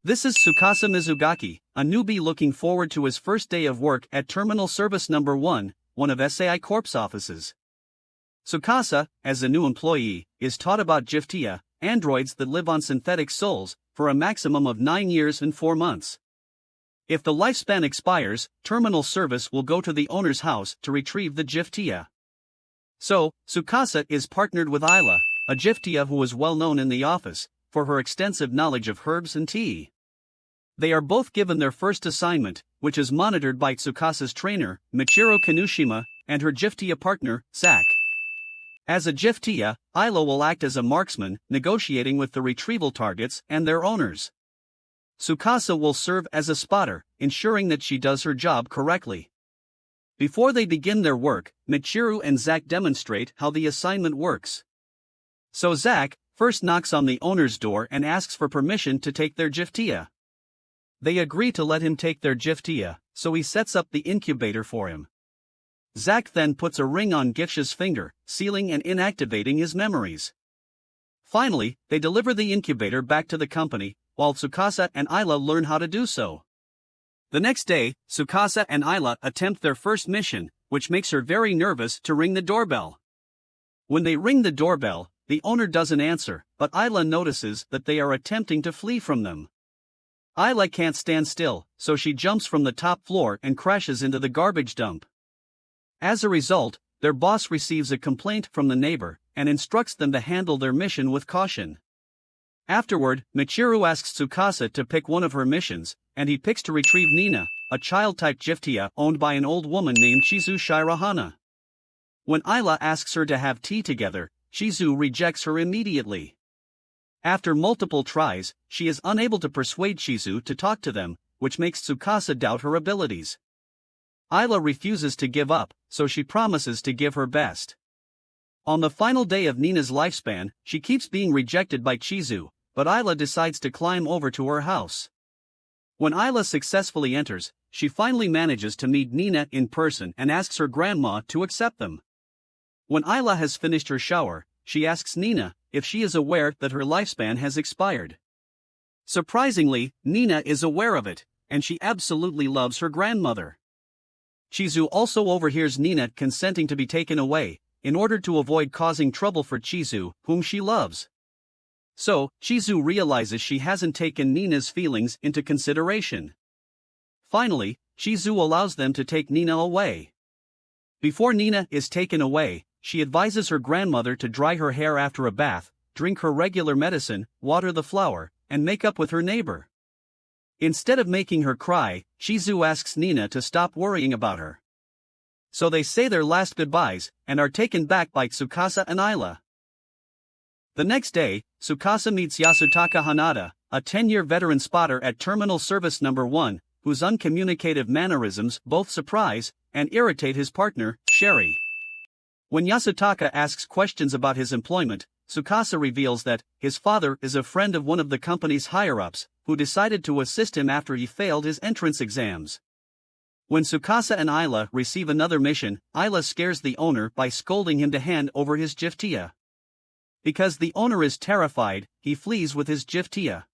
This is Tsukasa Mizugaki, a newbie looking forward to his first day of work at Terminal Service Number 1, one of SAI Corp's offices. Tsukasa, as a new employee, is taught about Giftia, androids that live on synthetic souls, for a maximum of 9 years and 4 months. If the lifespan expires, Terminal Service will go to the owner's house to retrieve the Giftia. So, Tsukasa is partnered with Ayla, a Giftia who is well known in the office, for her extensive knowledge of herbs and tea. They are both given their first assignment, which is monitored by Tsukasa's trainer, Michiru Kanushima, and her Giftia partner, Zack. As a Giftia, Ayla will act as a marksman, negotiating with the retrieval targets and their owners. Tsukasa will serve as a spotter, ensuring that she does her job correctly. Before they begin their work, Michiru and Zack demonstrate how the assignment works. So Zack first knocks on the owner's door and asks for permission to take their Giftia. They agree to let him take their Giftia, so he sets up the incubator for him. Zack then puts a ring on Giftia's finger, sealing and inactivating his memories. Finally, they deliver the incubator back to the company, while Tsukasa and Ayla learn how to do so. The next day, Tsukasa and Ayla attempt their first mission, which makes her very nervous to ring the doorbell. When they ring the doorbell, the owner doesn't answer, but Ayla notices that they are attempting to flee from them. Ayla can't stand still, so she jumps from the top floor and crashes into the garbage dump. As a result, their boss receives a complaint from the neighbor and instructs them to handle their mission with caution. Afterward, Michiru asks Tsukasa to pick one of her missions, and he picks to retrieve Nina, a child-type Giftia owned by an old woman named Chizu Shirahana. When Ayla asks her to have tea together, Chizu rejects her immediately. After multiple tries, she is unable to persuade Chizu to talk to them, which makes Tsukasa doubt her abilities. Ayla refuses to give up, so she promises to give her best. On the final day of Nina's lifespan, she keeps being rejected by Chizu, but Ayla decides to climb over to her house. When Ayla successfully enters, she finally manages to meet Nina in person and asks her grandma to accept them. When Ayla has finished her shower, she asks Nina if she is aware that her lifespan has expired. Surprisingly, Nina is aware of it, and she absolutely loves her grandmother. Chizu also overhears Nina consenting to be taken away, in order to avoid causing trouble for Chizu, whom she loves. So, Chizu realizes she hasn't taken Nina's feelings into consideration. Finally, Chizu allows them to take Nina away. Before Nina is taken away, she advises her grandmother to dry her hair after a bath, drink her regular medicine, water the flower, and make up with her neighbor. Instead of making her cry, Chizu asks Nina to stop worrying about her. So they say their last goodbyes, and are taken back by Tsukasa and Ayla. The next day, Tsukasa meets Yasutaka Hanada, a 10-year veteran spotter at Terminal Service Number 1, whose uncommunicative mannerisms both surprise and irritate his partner, Sherry. When Yasutaka asks questions about his employment, Tsukasa reveals that his father is a friend of one of the company's higher-ups, who decided to assist him after he failed his entrance exams. When Tsukasa and Ayla receive another mission, Ayla scares the owner by scolding him to hand over his Giftia. Because the owner is terrified, he flees with his Giftia.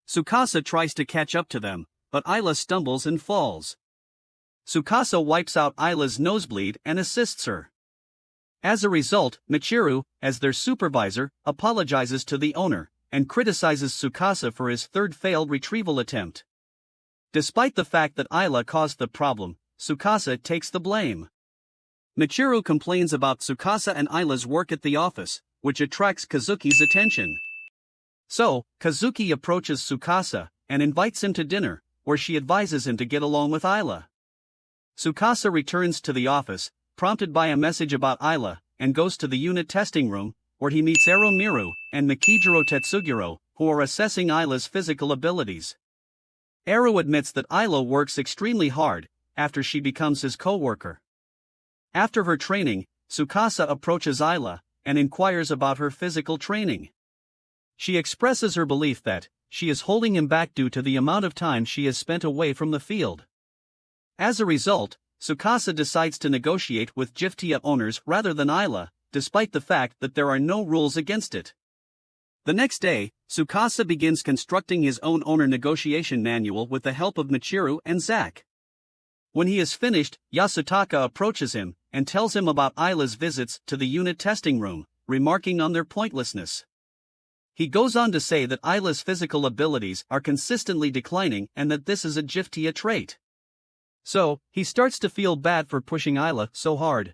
Tsukasa tries to catch up to them, but Ayla stumbles and falls. Tsukasa wipes out Ayla's nosebleed and assists her. As a result, Michiru, as their supervisor, apologizes to the owner, and criticizes Tsukasa for his third failed retrieval attempt. Despite the fact that Ayla caused the problem, Tsukasa takes the blame. Michiru complains about Tsukasa and Ayla's work at the office, which attracts Kazuki's attention. So, Kazuki approaches Tsukasa and invites him to dinner, where she advises him to get along with Ayla. Tsukasa returns to the office, prompted by a message about Ayla, and goes to the unit testing room, where he meets Ero Miru and Mikijiro Tetsugiro, who are assessing Ayla's physical abilities. Ero admits that Ayla works extremely hard, after she becomes his co-worker. After her training, Tsukasa approaches Ayla, and inquires about her physical training. She expresses her belief that she is holding him back due to the amount of time she has spent away from the field. As a result, Tsukasa decides to negotiate with Giftia owners rather than Ayla, despite the fact that there are no rules against it. The next day, Tsukasa begins constructing his own owner negotiation manual with the help of Michiru and Zack. When he is finished, Yasutaka approaches him and tells him about Ayla's visits to the unit testing room, remarking on their pointlessness. He goes on to say that Ayla's physical abilities are consistently declining and that this is a Jiftia trait. So, he starts to feel bad for pushing Ayla so hard.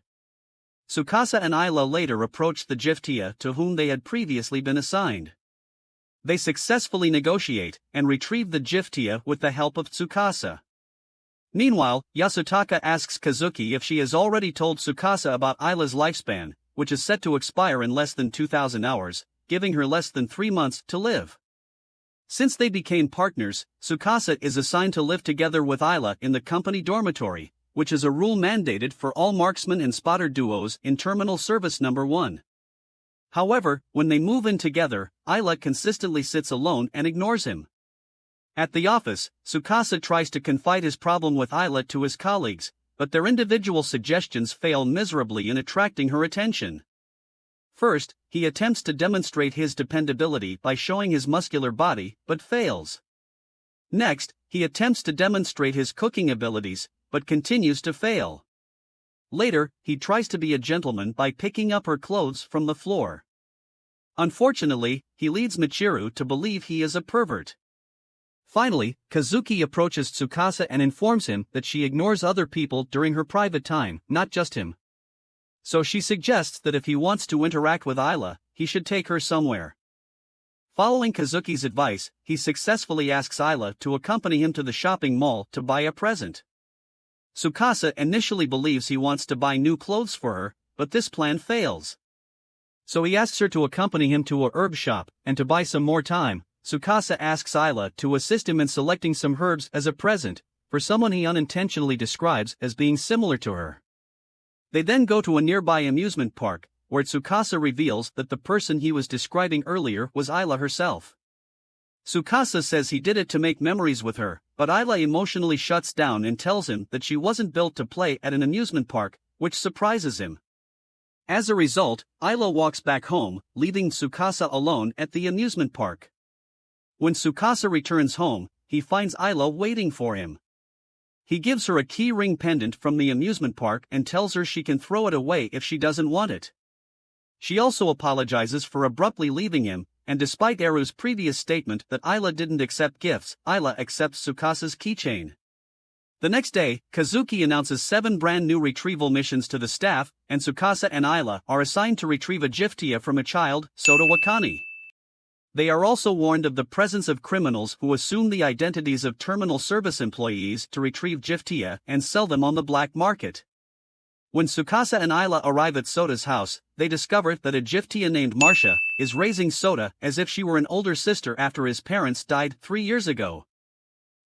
Tsukasa and Ayla later approach the Jiftia to whom they had previously been assigned. They successfully negotiate and retrieve the Jiftia with the help of Tsukasa. Meanwhile, Yasutaka asks Kazuki if she has already told Tsukasa about Ayla's lifespan, which is set to expire in less than 2,000 hours, giving her less than 3 months to live. Since they became partners, Tsukasa is assigned to live together with Ayla in the company dormitory, which is a rule mandated for all marksman and spotter duos in Terminal Service Number 1. However, when they move in together, Ayla consistently sits alone and ignores him. At the office, Tsukasa tries to confide his problem with Ayla to his colleagues, but their individual suggestions fail miserably in attracting her attention. First, he attempts to demonstrate his dependability by showing his muscular body, but fails. Next, he attempts to demonstrate his cooking abilities, but continues to fail. Later, he tries to be a gentleman by picking up her clothes from the floor. Unfortunately, he leads Michiru to believe he is a pervert. Finally, Kazuki approaches Tsukasa and informs him that she ignores other people during her private time, not just him. So she suggests that if he wants to interact with Ayla, he should take her somewhere. Following Kazuki's advice, he successfully asks Ayla to accompany him to the shopping mall to buy a present. Tsukasa initially believes he wants to buy new clothes for her, but this plan fails. So he asks her to accompany him to a herb shop, and to buy some more time, Tsukasa asks Ayla to assist him in selecting some herbs as a present, for someone he unintentionally describes as being similar to her. They then go to a nearby amusement park, where Tsukasa reveals that the person he was describing earlier was Ayla herself. Tsukasa says he did it to make memories with her, but Ayla emotionally shuts down and tells him that she wasn't built to play at an amusement park, which surprises him. As a result, Ayla walks back home, leaving Tsukasa alone at the amusement park. When Tsukasa returns home, he finds Ayla waiting for him. He gives her a key ring pendant from the amusement park and tells her she can throw it away if she doesn't want it. She also apologizes for abruptly leaving him, and despite Eru's previous statement that Ayla didn't accept gifts, Ayla accepts Tsukasa's keychain. The next day, Kazuki announces 7 brand new retrieval missions to the staff, and Tsukasa and Ayla are assigned to retrieve a Jiftia from a child, Sota Wakani. They are also warned of the presence of criminals who assume the identities of terminal service employees to retrieve Jiftia and sell them on the black market. When Tsukasa and Ayla arrive at Sota's house, they discover that a Jiftia named Marcia is raising Sota as if she were an older sister after his parents died 3 years ago.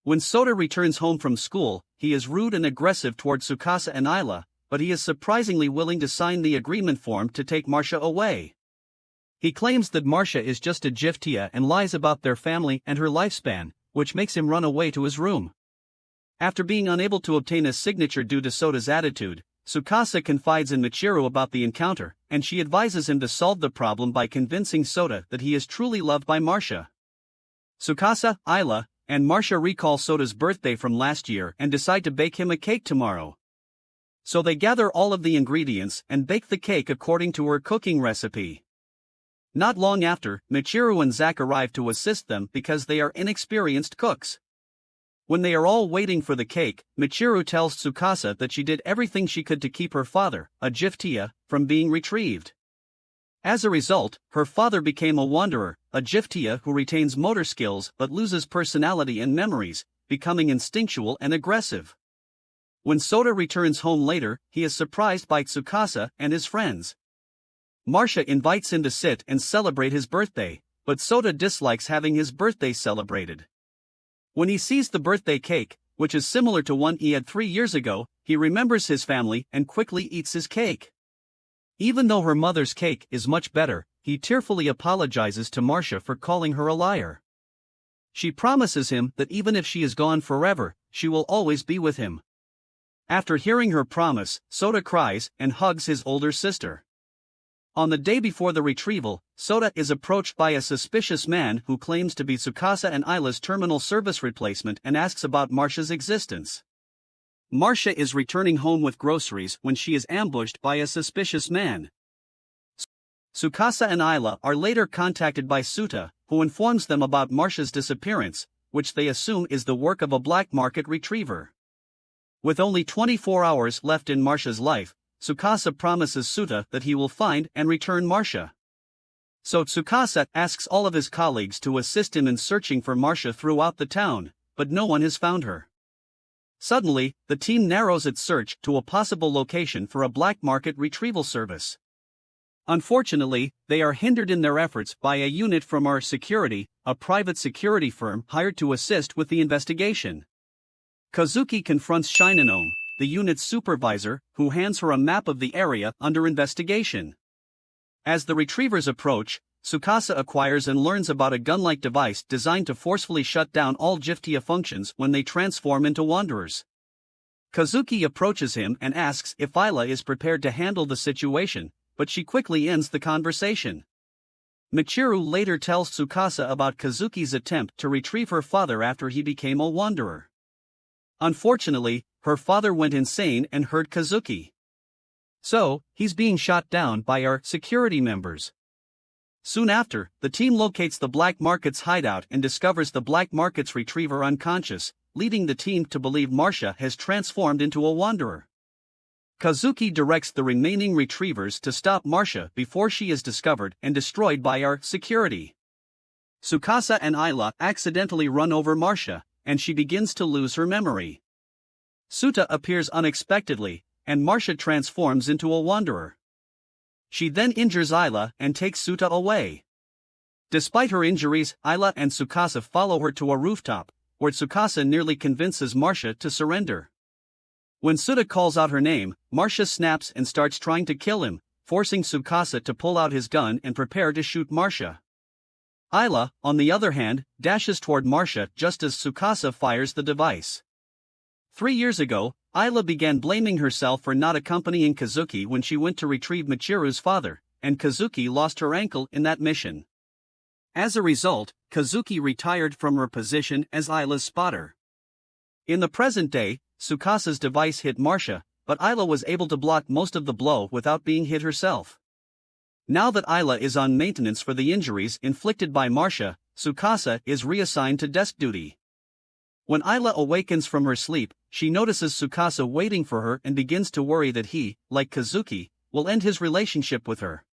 When Sota returns home from school, he is rude and aggressive toward Tsukasa and Ayla, but he is surprisingly willing to sign the agreement form to take Marcia away. He claims that Marcia is just a Jiftia and lies about their family and her lifespan, which makes him run away to his room. After being unable to obtain a signature due to Sota's attitude, Tsukasa confides in Michiru about the encounter, and she advises him to solve the problem by convincing Sota that he is truly loved by Marcia. Tsukasa, Ayla, and Marcia recall Sota's birthday from last year and decide to bake him a cake tomorrow. So they gather all of the ingredients and bake the cake according to her cooking recipe. Not long after, Michiru and Zack arrive to assist them because they are inexperienced cooks. When they are all waiting for the cake, Michiru tells Tsukasa that she did everything she could to keep her father, a Jiftia, from being retrieved. As a result, her father became a wanderer, a Jiftia who retains motor skills but loses personality and memories, becoming instinctual and aggressive. When Sota returns home later, he is surprised by Tsukasa and his friends. Marcia invites him to sit and celebrate his birthday, but Sota dislikes having his birthday celebrated. When he sees the birthday cake, which is similar to one he had 3 years ago, he remembers his family and quickly eats his cake. Even though her mother's cake is much better, he tearfully apologizes to Marcia for calling her a liar. She promises him that even if she is gone forever, she will always be with him. After hearing her promise, Sota cries and hugs his older sister. On the day before the retrieval, Sota is approached by a suspicious man who claims to be Tsukasa and Ayla's terminal service replacement and asks about Marcia's existence. Marcia is returning home with groceries when she is ambushed by a suspicious man. Tsukasa and Ayla are later contacted by Suta, who informs them about Marcia's disappearance, which they assume is the work of a black market retriever. With only 24 hours left in Marcia's life, Tsukasa promises Suta that he will find and return Marcia. So Tsukasa asks all of his colleagues to assist him in searching for Marcia throughout the town, but no one has found her. Suddenly, the team narrows its search to a possible location for a black market retrieval service. Unfortunately, they are hindered in their efforts by a unit from our security, a private security firm hired to assist with the investigation. Kazuki confronts Shinonome, the unit's supervisor, who hands her a map of the area under investigation. As the retrievers approach, Tsukasa acquires and learns about a gun-like device designed to forcefully shut down all Giftia functions when they transform into wanderers. Kazuki approaches him and asks if Ayla is prepared to handle the situation, but she quickly ends the conversation. Michiru later tells Tsukasa about Kazuki's attempt to retrieve her father after he became a wanderer. Unfortunately, her father went insane and hurt Kazuki. So, he's being shot down by our security members. Soon after, the team locates the black market's hideout and discovers the black market's retriever unconscious, leading the team to believe Marcia has transformed into a wanderer. Kazuki directs the remaining retrievers to stop Marcia before she is discovered and destroyed by our security. Tsukasa and Ayla accidentally run over Marcia, and she begins to lose her memory. Suta appears unexpectedly, and Marcia transforms into a wanderer. She then injures Ayla and takes Suta away. Despite her injuries, Ayla and Tsukasa follow her to a rooftop, where Tsukasa nearly convinces Marcia to surrender. When Suta calls out her name, Marcia snaps and starts trying to kill him, forcing Tsukasa to pull out his gun and prepare to shoot Marcia. Ayla, on the other hand, dashes toward Marcia just as Tsukasa fires the device. 3 years ago, Ayla began blaming herself for not accompanying Kazuki when she went to retrieve Michiru's father, and Kazuki lost her ankle in that mission. As a result, Kazuki retired from her position as Ayla's spotter. In the present day, Tsukasa's device hit Marcia, but Ayla was able to block most of the blow without being hit herself. Now that Ayla is on maintenance for the injuries inflicted by Marcia, Tsukasa is reassigned to desk duty. When Ayla awakens from her sleep, she notices Tsukasa waiting for her and begins to worry that he, like Kazuki, will end his relationship with her.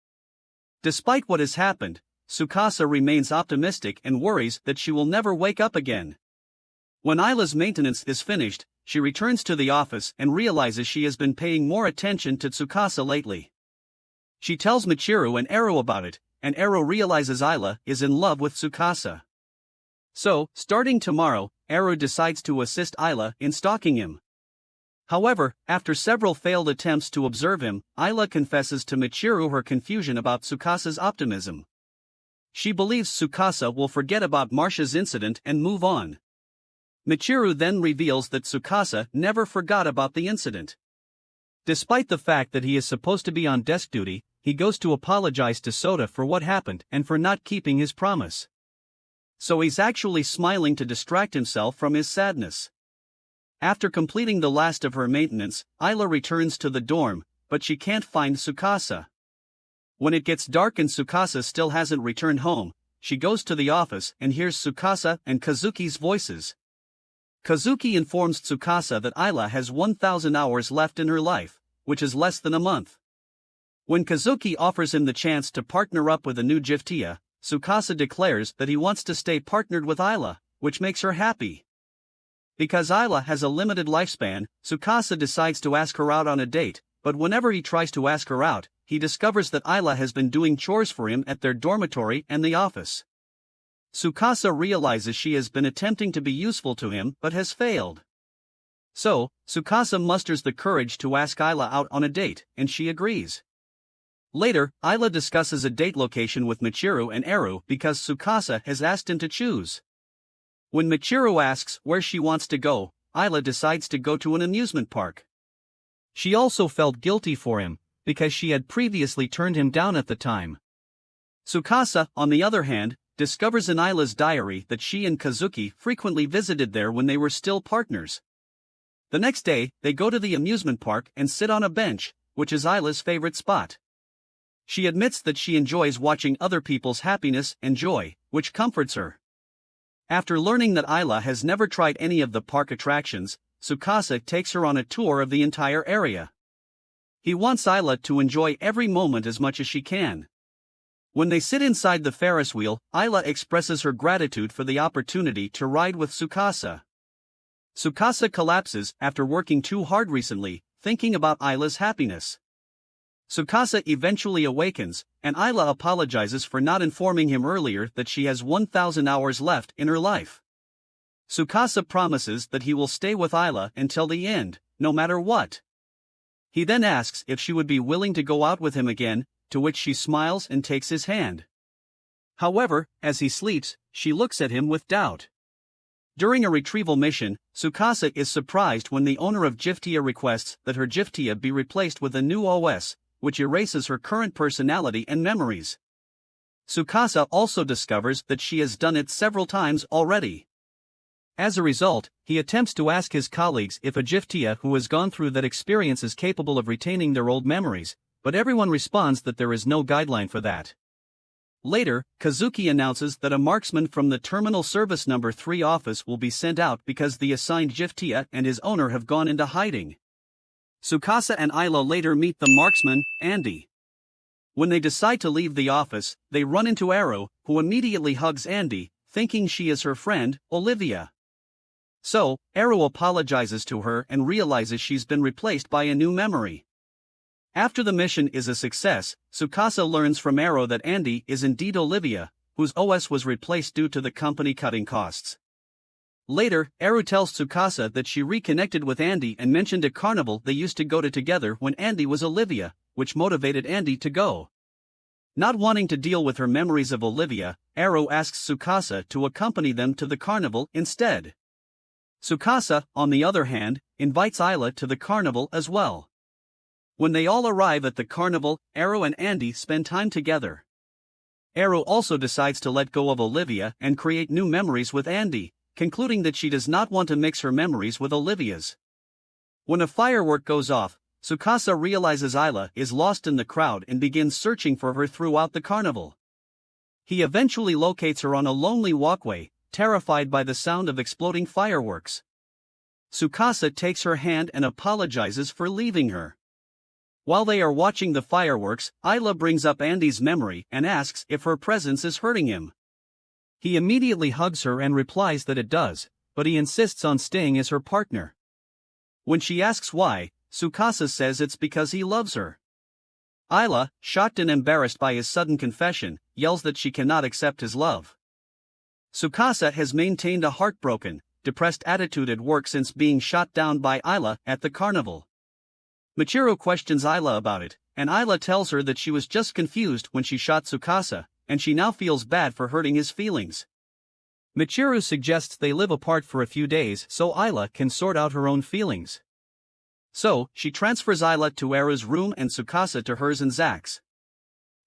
Despite what has happened, Tsukasa remains optimistic and worries that she will never wake up again. When Ayla's maintenance is finished, she returns to the office and realizes she has been paying more attention to Tsukasa lately. She tells Michiru and Ero about it, and Ero realizes Ayla is in love with Tsukasa. So, starting tomorrow, Ero decides to assist Ayla in stalking him. However, after several failed attempts to observe him, Ayla confesses to Michiru her confusion about Tsukasa's optimism. She believes Tsukasa will forget about Marcia's incident and move on. Michiru then reveals that Tsukasa never forgot about the incident. Despite the fact that he is supposed to be on desk duty, he goes to apologize to Sota for what happened and for not keeping his promise. So he's actually smiling to distract himself from his sadness. After completing the last of her maintenance, Ayla returns to the dorm, but she can't find Tsukasa. When it gets dark and Tsukasa still hasn't returned home, she goes to the office and hears Tsukasa and Kazuki's voices. Kazuki informs Tsukasa that Ayla has 1,000 hours left in her life, which is less than a month. When Kazuki offers him the chance to partner up with a new Giftia, Tsukasa declares that he wants to stay partnered with Ayla, which makes her happy. Because Ayla has a limited lifespan, Tsukasa decides to ask her out on a date, but whenever he tries to ask her out, he discovers that Ayla has been doing chores for him at their dormitory and the office. Tsukasa realizes she has been attempting to be useful to him but has failed. So, Tsukasa musters the courage to ask Ayla out on a date, and she agrees. Later, Ayla discusses a date location with Michiru and Eru because Tsukasa has asked him to choose. When Michiru asks where she wants to go, Ayla decides to go to an amusement park. She also felt guilty for him, because she had previously turned him down at the time. Tsukasa, on the other hand, discovers in Ayla's diary that she and Kazuki frequently visited there when they were still partners. The next day, they go to the amusement park and sit on a bench, which is Ayla's favorite spot. She admits that she enjoys watching other people's happiness and joy, which comforts her. After learning that Ayla has never tried any of the park attractions, Tsukasa takes her on a tour of the entire area. He wants Ayla to enjoy every moment as much as she can. When they sit inside the Ferris wheel, Ayla expresses her gratitude for the opportunity to ride with Tsukasa. Tsukasa collapses after working too hard recently, thinking about Ayla's happiness. Tsukasa eventually awakens, and Ayla apologizes for not informing him earlier that she has 1,000 hours left in her life. Tsukasa promises that he will stay with Ayla until the end, no matter what. He then asks if she would be willing to go out with him again, to which she smiles and takes his hand. However, as he sleeps, she looks at him with doubt. During a retrieval mission, Tsukasa is surprised when the owner of Giftia requests that her Giftia be replaced with a new OS, which erases her current personality and memories. Tsukasa also discovers that she has done it several times already. As a result, he attempts to ask his colleagues if a Giftia who has gone through that experience is capable of retaining their old memories, but everyone responds that there is no guideline for that. Later, Kazuki announces that a marksman from the Terminal Service Number 3 office will be sent out because the assigned Giftia and his owner have gone into hiding. Tsukasa and Ayla later meet the marksman, Andy. When they decide to leave the office, they run into Aru, who immediately hugs Andy, thinking she is her friend, Olivia. So, Aru apologizes to her and realizes she's been replaced by a new memory. After the mission is a success, Tsukasa learns from Aru that Andy is indeed Olivia, whose OS was replaced due to the company cutting costs. Later, Aru tells Tsukasa that she reconnected with Andy and mentioned a carnival they used to go to together when Andy was Olivia, which motivated Andy to go. Not wanting to deal with her memories of Olivia, Aru asks Tsukasa to accompany them to the carnival instead. Tsukasa, on the other hand, invites Ayla to the carnival as well. When they all arrive at the carnival, Aru and Andy spend time together. Aru also decides to let go of Olivia and create new memories with Andy, concluding that she does not want to mix her memories with Olivia's. When a firework goes off, Tsukasa realizes Ayla is lost in the crowd and begins searching for her throughout the carnival. He eventually locates her on a lonely walkway, terrified by the sound of exploding fireworks. Tsukasa takes her hand and apologizes for leaving her. While they are watching the fireworks, Ayla brings up Andy's memory and asks if her presence is hurting him. He immediately hugs her and replies that it does, but he insists on staying as her partner. When she asks why, Tsukasa says it's because he loves her. Ayla, shocked and embarrassed by his sudden confession, yells that she cannot accept his love. Tsukasa has maintained a heartbroken, depressed attitude at work since being shot down by Ayla at the carnival. Michiru questions Ayla about it, and Ayla tells her that she was just confused when she shot Tsukasa, and she now feels bad for hurting his feelings. Michiru suggests they live apart for a few days so Ayla can sort out her own feelings. So, she transfers Ayla to Aru's room and Tsukasa to hers and Zach's.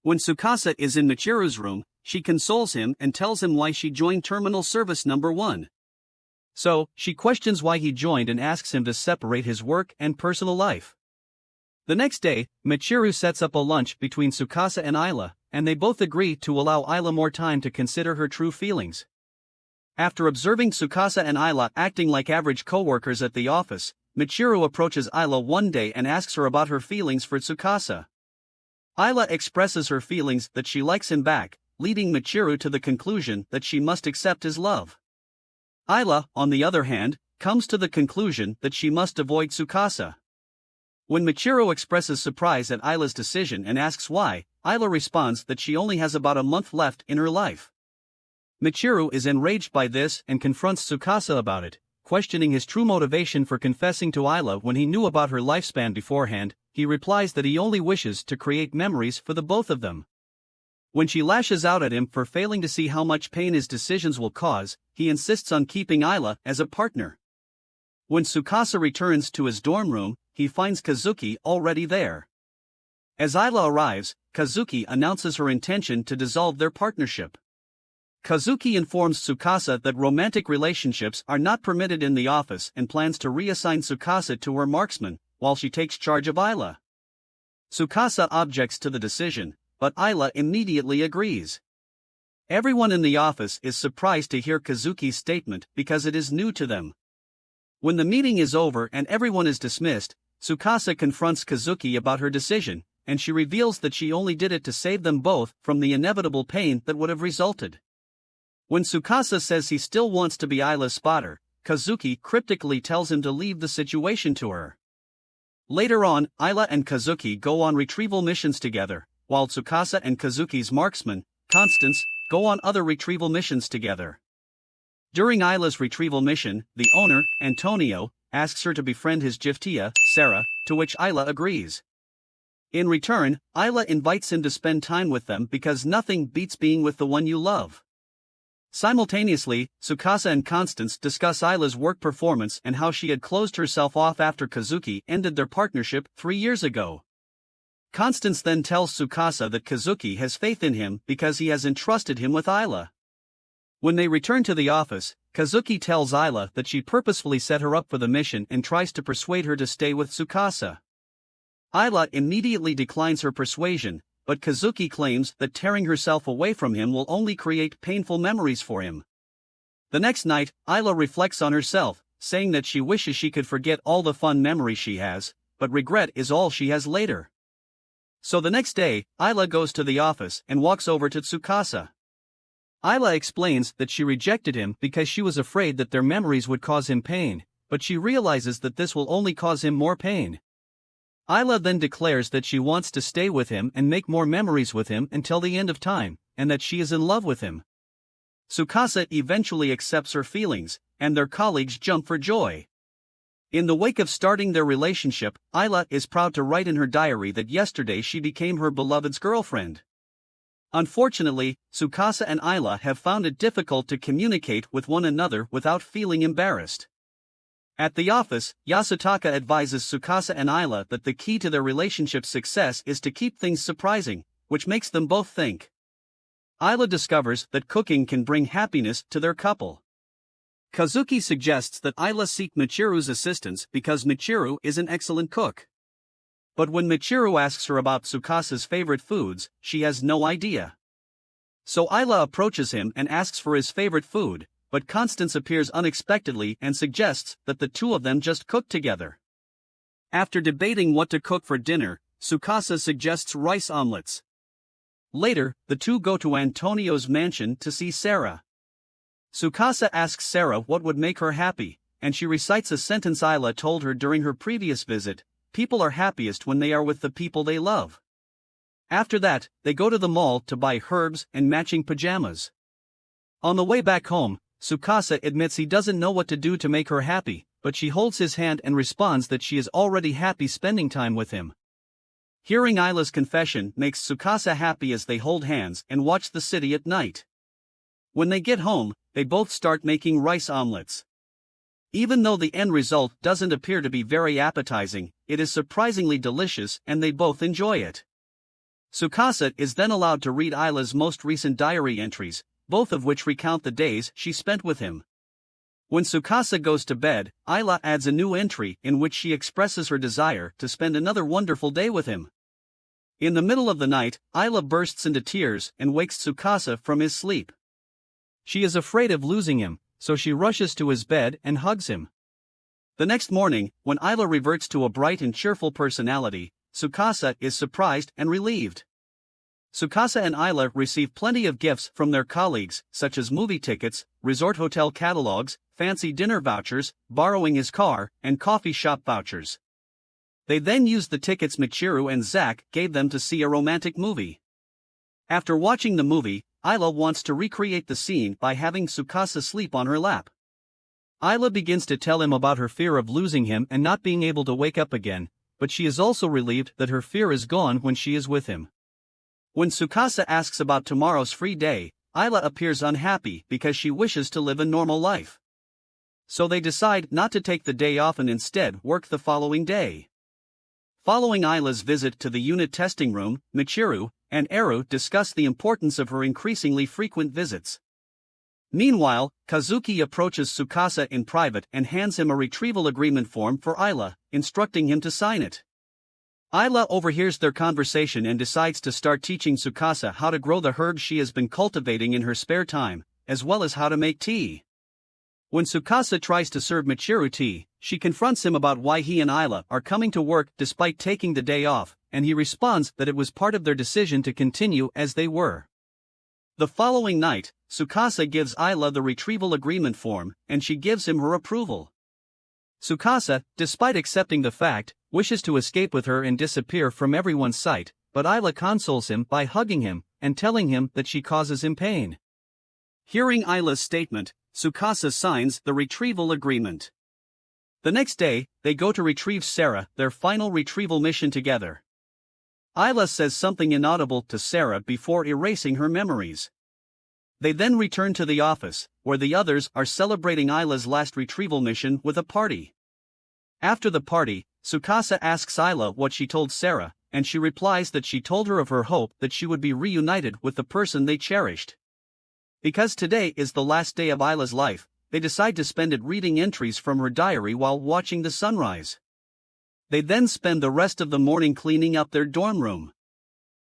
When Tsukasa is in Michiru's room, she consoles him and tells him why she joined Terminal Service Number 1. So, she questions why he joined and asks him to separate his work and personal life. The next day, Michiru sets up a lunch between Tsukasa and Ayla, and they both agree to allow Ayla more time to consider her true feelings. After observing Tsukasa and Ayla acting like average co-workers at the office, Michiru approaches Ayla one day and asks her about her feelings for Tsukasa. Ayla expresses her feelings that she likes him back, leading Michiru to the conclusion that she must accept his love. Ayla, on the other hand, comes to the conclusion that she must avoid Tsukasa. When Michiru expresses surprise at Ayla's decision and asks why, Ayla responds that she only has about a month left in her life. Michiru is enraged by this and confronts Tsukasa about it, questioning his true motivation for confessing to Ayla when he knew about her lifespan beforehand. He replies that he only wishes to create memories for the both of them. When she lashes out at him for failing to see how much pain his decisions will cause, he insists on keeping Ayla as a partner. When Tsukasa returns to his dorm room, he finds Kazuki already there. As Ayla arrives, Kazuki announces her intention to dissolve their partnership. Kazuki informs Tsukasa that romantic relationships are not permitted in the office and plans to reassign Tsukasa to her marksman, while she takes charge of Ayla. Tsukasa objects to the decision, but Ayla immediately agrees. Everyone in the office is surprised to hear Kazuki's statement because it is new to them. When the meeting is over and everyone is dismissed, Tsukasa confronts Kazuki about her decision, and she reveals that she only did it to save them both from the inevitable pain that would have resulted. When Tsukasa says he still wants to be Ayla's spotter, Kazuki cryptically tells him to leave the situation to her. Later on, Ayla and Kazuki go on retrieval missions together, while Tsukasa and Kazuki's marksman, Constance, go on other retrieval missions together. During Ayla's retrieval mission, the owner, Antonio, asks her to befriend his Giftia, Sarah, to which Ayla agrees. In return, Ayla invites him to spend time with them because nothing beats being with the one you love. Simultaneously, Tsukasa and Constance discuss Ayla's work performance and how she had closed herself off after Kazuki ended their partnership 3 years ago. Constance then tells Tsukasa that Kazuki has faith in him because he has entrusted him with Ayla. When they return to the office, Kazuki tells Ayla that she purposefully set her up for the mission and tries to persuade her to stay with Tsukasa. Ayla immediately declines her persuasion, but Kazuki claims that tearing herself away from him will only create painful memories for him. The next night, Ayla reflects on herself, saying that she wishes she could forget all the fun memories she has, but regret is all she has later. So the next day, Ayla goes to the office and walks over to Tsukasa. Ayla explains that she rejected him because she was afraid that their memories would cause him pain, but she realizes that this will only cause him more pain. Ayla then declares that she wants to stay with him and make more memories with him until the end of time, and that she is in love with him. Tsukasa eventually accepts her feelings, and their colleagues jump for joy. In the wake of starting their relationship, Ayla is proud to write in her diary that yesterday she became her beloved's girlfriend. Unfortunately, Tsukasa and Ayla have found it difficult to communicate with one another without feeling embarrassed. At the office, Yasutaka advises Tsukasa and Ayla that the key to their relationship's success is to keep things surprising, which makes them both think. Ayla discovers that cooking can bring happiness to their couple. Kazuki suggests that Ayla seek Michiru's assistance because Michiru is an excellent cook. But when Michiru asks her about Tsukasa's favorite foods, she has no idea. So Ayla approaches him and asks for his favorite food, but Constance appears unexpectedly and suggests that the two of them just cook together. After debating what to cook for dinner, Tsukasa suggests rice omelets. Later, the two go to Antonio's mansion to see Sarah. Tsukasa asks Sarah what would make her happy, and she recites a sentence Ayla told her during her previous visit: "People are happiest when they are with the people they love." After that, they go to the mall to buy herbs and matching pajamas. On the way back home, Tsukasa admits he doesn't know what to do to make her happy, but she holds his hand and responds that she is already happy spending time with him. Hearing Ayla's confession makes Tsukasa happy as they hold hands and watch the city at night. When they get home, they both start making rice omelets. Even though the end result doesn't appear to be very appetizing, it is surprisingly delicious and they both enjoy it. Tsukasa is then allowed to read Ayla's most recent diary entries, both of which recount the days she spent with him. When Tsukasa goes to bed, Ayla adds a new entry in which she expresses her desire to spend another wonderful day with him. In the middle of the night, Ayla bursts into tears and wakes Tsukasa from his sleep. She is afraid of losing him, so she rushes to his bed and hugs him. The next morning, when Ayla reverts to a bright and cheerful personality, Tsukasa is surprised and relieved. Tsukasa and Ayla receive plenty of gifts from their colleagues, such as movie tickets, resort hotel catalogs, fancy dinner vouchers, borrowing his car, and coffee shop vouchers. They then use the tickets Michiru and Zack gave them to see a romantic movie. After watching the movie, Ayla wants to recreate the scene by having Tsukasa sleep on her lap. Ayla begins to tell him about her fear of losing him and not being able to wake up again, but she is also relieved that her fear is gone when she is with him. When Tsukasa asks about tomorrow's free day, Ayla appears unhappy because she wishes to live a normal life. So they decide not to take the day off and instead work the following day. Following Ayla's visit to the unit testing room, Michiru and Eru discuss the importance of her increasingly frequent visits. Meanwhile, Kazuki approaches Tsukasa in private and hands him a retrieval agreement form for Ayla, instructing him to sign it. Ayla overhears their conversation and decides to start teaching Tsukasa how to grow the herbs she has been cultivating in her spare time, as well as how to make tea. When Tsukasa tries to serve Michiru tea, she confronts him about why he and Ayla are coming to work despite taking the day off, and he responds that it was part of their decision to continue as they were. The following night, Tsukasa gives Ayla the retrieval agreement form, and she gives him her approval. Tsukasa, despite accepting the fact, wishes to escape with her and disappear from everyone's sight, but Ayla consoles him by hugging him and telling him that she causes him pain. Hearing Ayla's statement, Tsukasa signs the retrieval agreement. The next day, they go to retrieve Sarah, their final retrieval mission together. Ayla says something inaudible to Sarah before erasing her memories. They then return to the office, where the others are celebrating Ayla's last retrieval mission with a party. After the party, Tsukasa asks Ayla what she told Sarah, and she replies that she told her of her hope that she would be reunited with the person they cherished. Because today is the last day of Ayla's life, they decide to spend it reading entries from her diary while watching the sunrise. They then spend the rest of the morning cleaning up their dorm room.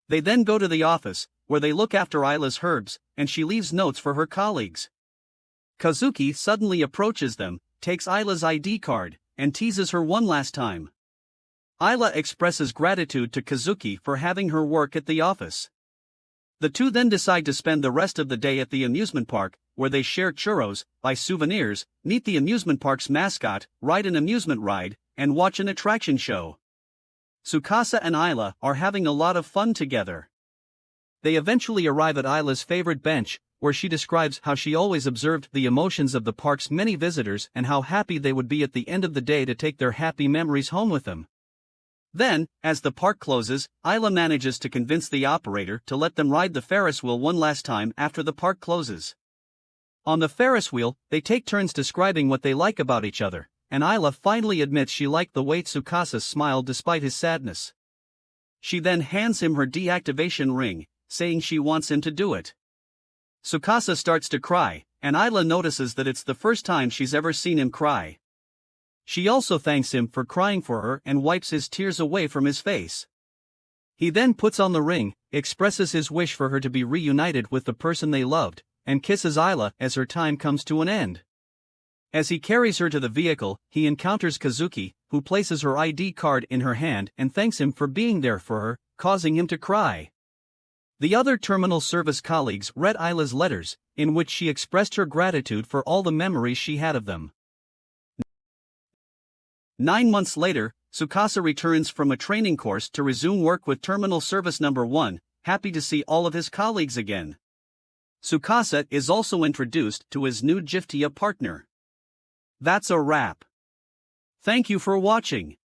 They then go to the office, where they look after Ayla's herbs, and she leaves notes for her colleagues. Kazuki suddenly approaches them, takes Ayla's ID card, and teases her one last time. Ayla expresses gratitude to Kazuki for having her work at the office. The two then decide to spend the rest of the day at the amusement park, where they share churros, buy souvenirs, meet the amusement park's mascot, ride an amusement ride, and watch an attraction show. Tsukasa and Ayla are having a lot of fun together. They eventually arrive at Ayla's favorite bench, where she describes how she always observed the emotions of the park's many visitors and how happy they would be at the end of the day to take their happy memories home with them. Then, as the park closes, Ayla manages to convince the operator to let them ride the Ferris wheel one last time after the park closes. On the Ferris wheel, they take turns describing what they like about each other, and Ayla finally admits she liked the way Tsukasa smiled despite his sadness. She then hands him her deactivation ring, saying she wants him to do it. Tsukasa starts to cry, and Ayla notices that it's the first time she's ever seen him cry. She also thanks him for crying for her and wipes his tears away from his face. He then puts on the ring, expresses his wish for her to be reunited with the person they loved, and kisses Ayla as her time comes to an end. As he carries her to the vehicle, he encounters Kazuki, who places her ID card in her hand and thanks him for being there for her, causing him to cry. The other terminal service colleagues read Ayla's letters, in which she expressed her gratitude for all the memories she had of them. 9 months later, Tsukasa returns from a training course to resume work with Terminal Service Number 1, happy to see all of his colleagues again. Tsukasa is also introduced to his new Jiftia partner. That's a wrap. Thank you for watching.